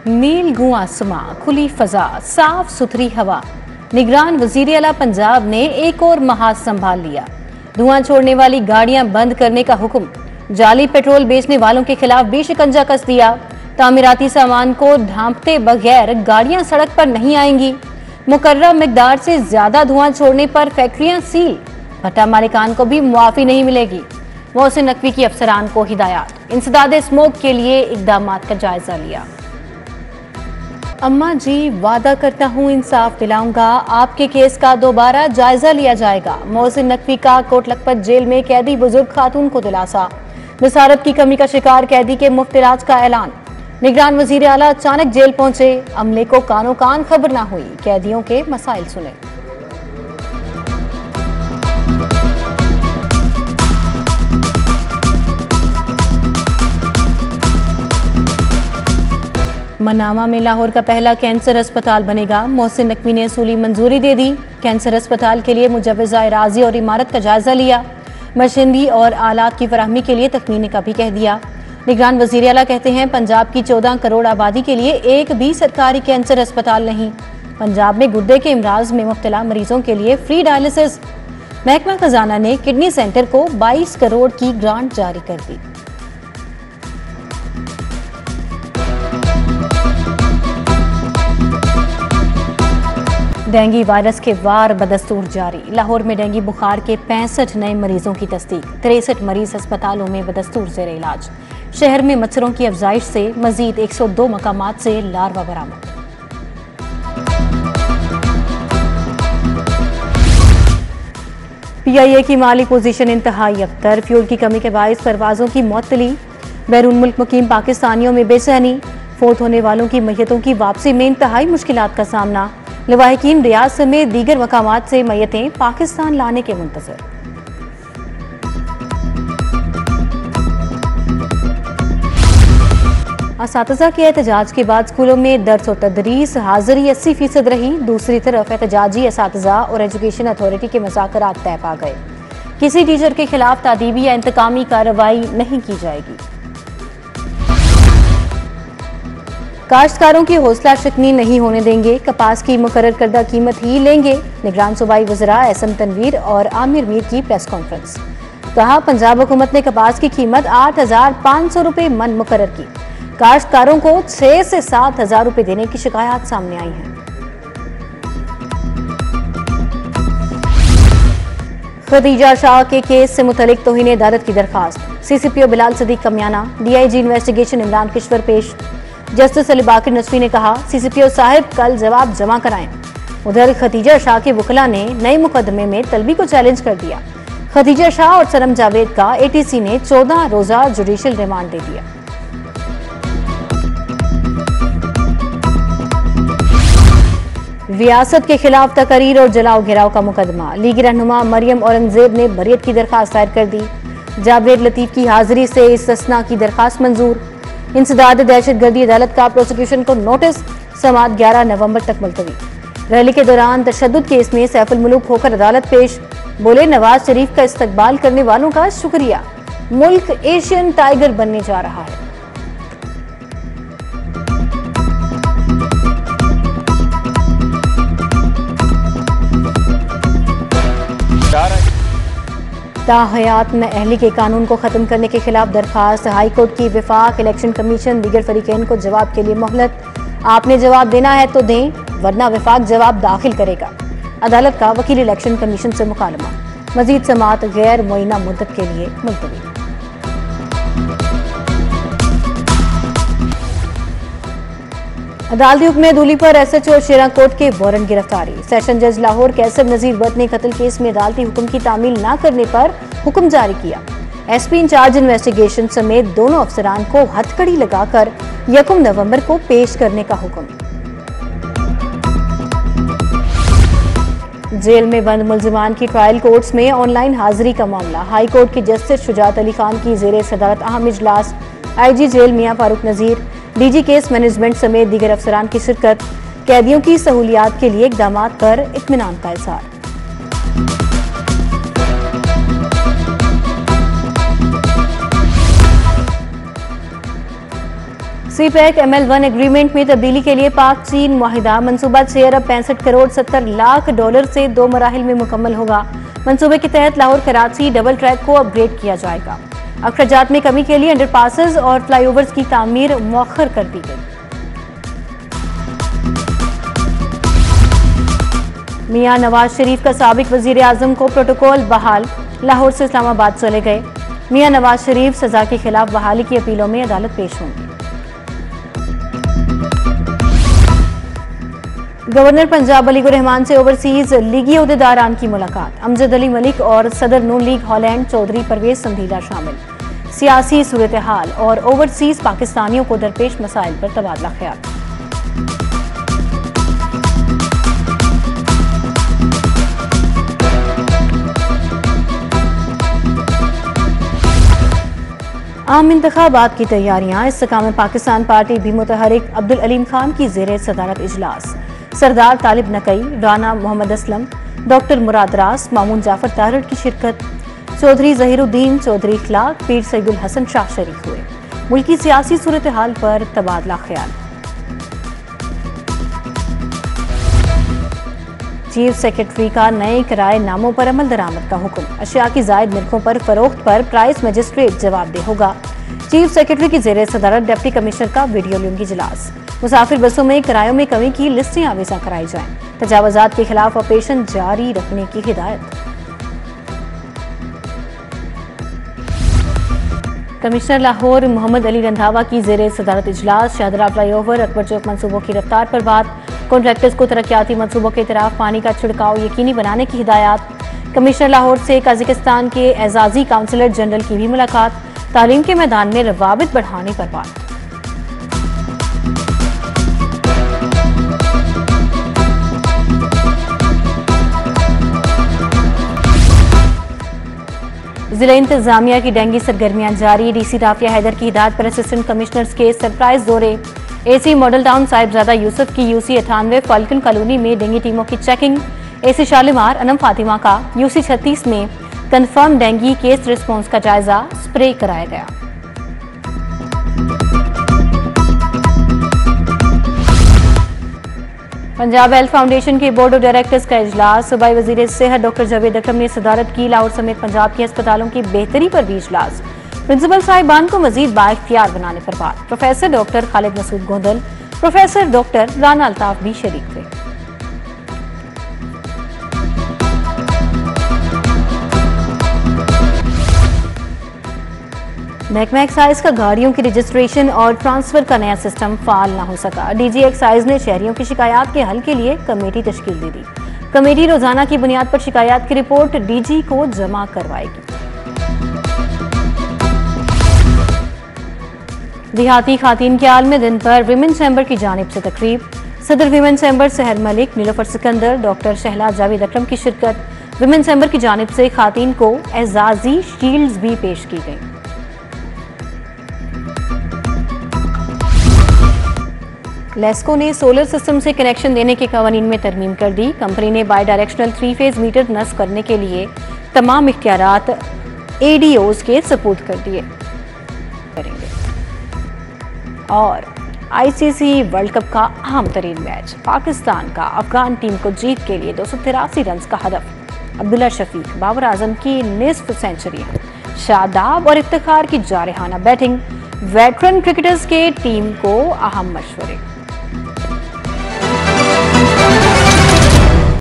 नील गूं आसमां, खुली फजा, साफ सुथरी हवा। निगरान वजीर आला पंजाब ने एक और महाज संभाल लिया। धुआं छोड़ने वाली गाड़ियां बंद करने का हुक्म। जाली पेट्रोल बेचने वालों के खिलाफ भी शिकंजा कस दिया। तामीराती सामान को ढांपते बगैर गाड़ियां सड़क पर नहीं आएंगी। मुकर्रर मिकदार से ज्यादा धुआं छोड़ने पर फैक्ट्रियां सील। भट्टा मालिकान को भी मुआफी नहीं मिलेगी। मोहसिन नकवी की अफसरान को हिदायत। इंसदादे स्मोक के लिए इकदामात का जायजा लिया। अम्मा जी, वादा करता हूँ इंसाफ दिलाऊंगा, आपके केस का दोबारा जायजा लिया जाएगा। मोहसिन नकवी का कोट लखपत जेल में कैदी बुजुर्ग खातून को दिलासा। नसारत की कमी का शिकार कैदी के मुफ्त इलाज का ऐलान। निगरान वजीर आला अचानक जेल पहुंचे, अमले को कानो कान खबर न हुई। कैदियों के मसाइल सुने। मनामा में लाहौर का पहला कैंसर अस्पताल बनेगा। मोहसिन नकवी ने असूली मंजूरी दे दी। कैंसर अस्पताल के लिए मुजव्वज़ा इराज़ी और इमारत का जायजा लिया। मशीनरी और आलात की फराहमी के लिए तखमीने का भी कह दिया। निगरान वज़ीर आला कहते हैं, पंजाब की 14 करोड़ आबादी के लिए एक भी सरकारी कैंसर अस्पताल नहीं। पंजाब में गुर्दे के इमराज में मुब्तला मरीजों के लिए फ्री डायलिसिस। महकमा खजाना ने किडनी सेंटर को 22 करोड़ की ग्रांट जारी कर दी। डेंगू वायरस के वार बदस्तूर जारी। लाहौर में डेंगू बुखार के 65 नए मरीजों की तस्दीक। 63 मरीज अस्पतालों में बदस्तूर जेर इलाज। शहर में मच्छरों की अफजाइश से मजीद 102 मकामात से लार्वा बरामद। PIA की माली पोजीशन इंतहाई अबतर। फ्यूल की कमी के बायस परवाजों की मुअत्तली। बैरून मुल्क मुकीम पाकिस्तानियों में बेचैनी। फोत होने वालों की मैयतों की वापसी में इंतहाई मुश्किलात का सामना। लवाहिकीन रियाज समेत दीगर मकामात से मैयतें पाकिस्तान लाने के मुंतजर। असातिज़ा के एहतजाज के बाद स्कूलों में दर्स और तदरीस हाजिरी 80% रही। दूसरी तरफ एहतजाजी असातिज़ा और एजुकेशन अथॉरिटी के मुज़ाकरात तय पा गए। किसी टीचर के खिलाफ तादीबी या इंतकामी कार्रवाई नहीं की जाएगी। काश्तकारों की हौसला शिकनी नहीं होने देंगे। कपास की मुकर्रर करदा कीमत ही लेंगे। निगरान सूबाई वज़रा एसएम तनवीर और आमिर मीर की प्रेस कॉन्फ्रेंस। कहा, पंजाब हुकूमत ने कपास की कीमत 8,500 रुपए मन मुकर्रर की। काश्तकारों को 6 से 7,000 रुपए देने की शिकायत सामने आई हैं। खदीजा शाह के केस से मुतलिक तौहीन अदालत की दरखास्त। CCPO Bilal Sadiq Kamiana, DIG investigation Imran Kishwar पेश। जस्टिस अली बाकर नसवी ने कहा, CCPO साहिब कल जवाब जमा कराएं। उधर खदीजा शाह के वकला ने नए मुकदमे में तलबी को चैलेंज कर दिया। खदीजा शाह और सनम जावेद का ATC ने 14 रोजा जुडिशियल रिमांड दे दिया। रियासत के खिलाफ तकरीर और जलाओ गिराव का मुकदमा। लीगी रहनुमा मरियम औरंगजेब ने बरियत की दरखास्त दायर कर दी। जावेद लतीफ की हाजिरी से इस्तिस्ना की दरखास्त मंजूर। इंसदाद दहशतगर्दी अदालत का प्रोसिक्यूशन को नोटिस। समाअत 11 नवंबर तक मुलतवी। रैली के दौरान तशद्दुद केस में सैफुल मुल्क होकर अदालत पेश। बोले, नवाज शरीफ का इस्तकबाल करने वालों का शुक्रिया। मुल्क एशियन टाइगर बनने जा रहा है। ताहयात न अहली के कानून को खत्म करने के खिलाफ दरखास्त। हाई कोर्ट की विफाक इलेक्शन कमीशन दीगर फरीकैन को जवाब के लिए मोहलत। आपने जवाब देना है तो दें, वरना विफाक जवाब दाखिल करेगा। अदालत का वकील इलेक्शन कमीशन से मुकालमा। मजीद समाअत गैर मुअय्यना मुद्दत के लिए मुलतवी। अदालती हुक्म दूली पर SHO शेरा कोट के वारंट गिरफ्तारी। सेशन जज लाहौर कैसर नजीर बट ने कत्ल केस में अदालती हुक्म की तामील न करने पर हुक्म जारी किया। SP इंचार्ज इन्वेस्टिगेशन समेत दोनों अफसरान को हथकड़ी लगाकर 1 नवंबर को पेश करने का हुक्म। जेल में बंद मुल्जिमान की ट्रायल कोर्ट्स में ऑनलाइन हाजिरी का मामला। हाई कोर्ट के जस्टिस शुजात अली खान की जेर सदारत अहम इजलास। IG जेल मियां फारूक नजीर, DG केस मैनेजमेंट समेत दीगर अफसरान की शिरकत। कैदियों की सहूलियात के लिए इकदामात पर इत्मीनान का इज़हार। सीपैक ML1 एग्रीमेंट में तब्दीली के लिए पाक चीन मुआहिदा मंसूबा 6 अरब 65 करोड़ 70 लाख डॉलर से 2 मराहिल में मुकम्मल होगा। मंसूबे के तहत लाहौर कराची डबल ट्रैक को अपग्रेड किया जाएगा। अखराजात में कमी के लिए अंडरपासेस और फ्लाईओवर्स की तामीर मौखर कर दी गई। मियां नवाज शरीफ का साबिक वजीर आजम को प्रोटोकॉल बहाल, लाहौर से इस्लामाबाद चले गए। मियां नवाज शरीफ सजा के खिलाफ बहाली की अपीलों में अदालत पेश होंगे। गवर्नर पंजाब अली रहमान से ओवरसीज लीगी ओहदेदारान की मुलाकात, अमजद अली मलिक और सदर नून लीग हॉलैंड चौधरी परवेज संधीला शामिल। सियासी सूरत हाल और ओवरसीज पाकिस्तानियों को दरपेश मसाइल पर तबादला ख्याल। आम इंतखाबात की तैयारियां, इस्तेकाम पाकिस्तान पार्टी भी मुतहरिक, अब्दुल अलीम खान की जेर सदारत इजलास। सरदार तालिब नकई, राना मोहम्मद असलम, डॉक्टर मुराद रास, मामून जाफर तारड़ की शिरकत। चौधरी जहीरुद्दीन चौधरी इखलाक, पीर सईदुल हसन शाह शरीक हुए। मुल्की सियासी सूरत हाल पर तबादला ख्याल। चीफ सेक्रेटरी का नए किराए नामों पर अमल दरामद का हुक्म, अशिया की जायद निरखों पर फरोख्त पर प्राइस मजिस्ट्रेट जवाबदेह होगा। चीफ सेक्रेटरी की जेर सदारत डिप्टी कमिश्नर का वीडियो लिंक इजलास। मुसाफिर बसों में किरायों में कमी की लिस्टें आवेजा कराई जाएं। तजावुजात के खिलाफ ऑपरेशन जारी रखने की हिदायत। कमिश्नर लाहौर मोहम्मद अली रंधावा की जेर सदारत इजलास। शाहदरा फ्लाईओवर अकबर चौक मंसूबों की रफ्तार पर बात। कॉन्ट्रैक्टर्स को तरक्याती मंसूबों के तरफ पानी का छिड़काव यकीनी बनाने की हिदायत। कमिश्नर लाहौर से कजाकिस्तान के एजाजी काउंसलर जनरल की भी मुलाकात। तालीम के मैदान में रवाबित बढ़ाने पर बात। जिला इंतजामिया की डेंगू सरगर्मियां जारी। डीसी राफिया हैदर की हिदायत पर असिस्टेंट कमिश्नर्स के सरप्राइज दौरे। AC model town Sahibzada Yusuf की UC 98 फाल्कन कॉलोनी में डेंगू टीमों की चेकिंग। एसी शालीमार अनम फातिमा का UC 36 में कंफर्म डेंगू केस रिस्पांस का जायजा, स्प्रे कराया गया। पंजाब हेल्थ फाउंडेशन के बोर्ड ऑफ डायरेक्टर्स का इजलास। सूबाई वजीर सेहत डॉक्टर जावेद अकरम ने सदारत की। लाहौर समेत पंजाब के अस्पतालों की बेहतरी पर भी इजलास। प्रिंसिपल साहिबान को मजीद बाइख्तियार बनाने पर बात। Professor doctor Khalid Masood Gondal, professor doctor Rana Altaf भी शरीक थे। महकमा एक्साइज का गाड़ियों की रजिस्ट्रेशन और ट्रांसफर का नया सिस्टम फाल न हो सका। डीजी एक्साइज ने शहरियों की शिकायत के हल के लिए कमेटी तश्कील दे दी। कमेटी रोजाना की बुनियाद पर शिकायत की रिपोर्ट डीजी को जमा करवाएगी। देहाती खातीन के आलमी दिन पर विमेन चैम्बर की जानिब से तकरीब। सदर विमेन चैम्बर सहर मलिक, नीलोफर सिकंदर, डॉक्टर शहलाज जावेद अकरम की शिरकत। विमेन चैम्बर की जानिब से खातीन को एजाजी शील्ड्स भी पेश की गई। लेस्को ने सोलर सिस्टम से कनेक्शन देने के कवानीन में तरमीम कर दी। कंपनी ने बाई डायरेक्शनल 3 फेज मीटर नस्ब करने के लिए तमाम इख्तियारात ADOs के सपुर्द कर दिए करेंगे। और ICC वर्ल्ड कप का अहम तरीन मैच, पाकिस्तान का अफगान टीम को जीत के लिए 283 रन का हदफ। अब्दुल्ला शफीक, बाबर आजम की निस्फ सेंचुरी, शादाब और इफ्तिखार की जारहाना बैटिंग। वेटरन क्रिकेटर्स के टीम को अहम मशवरे।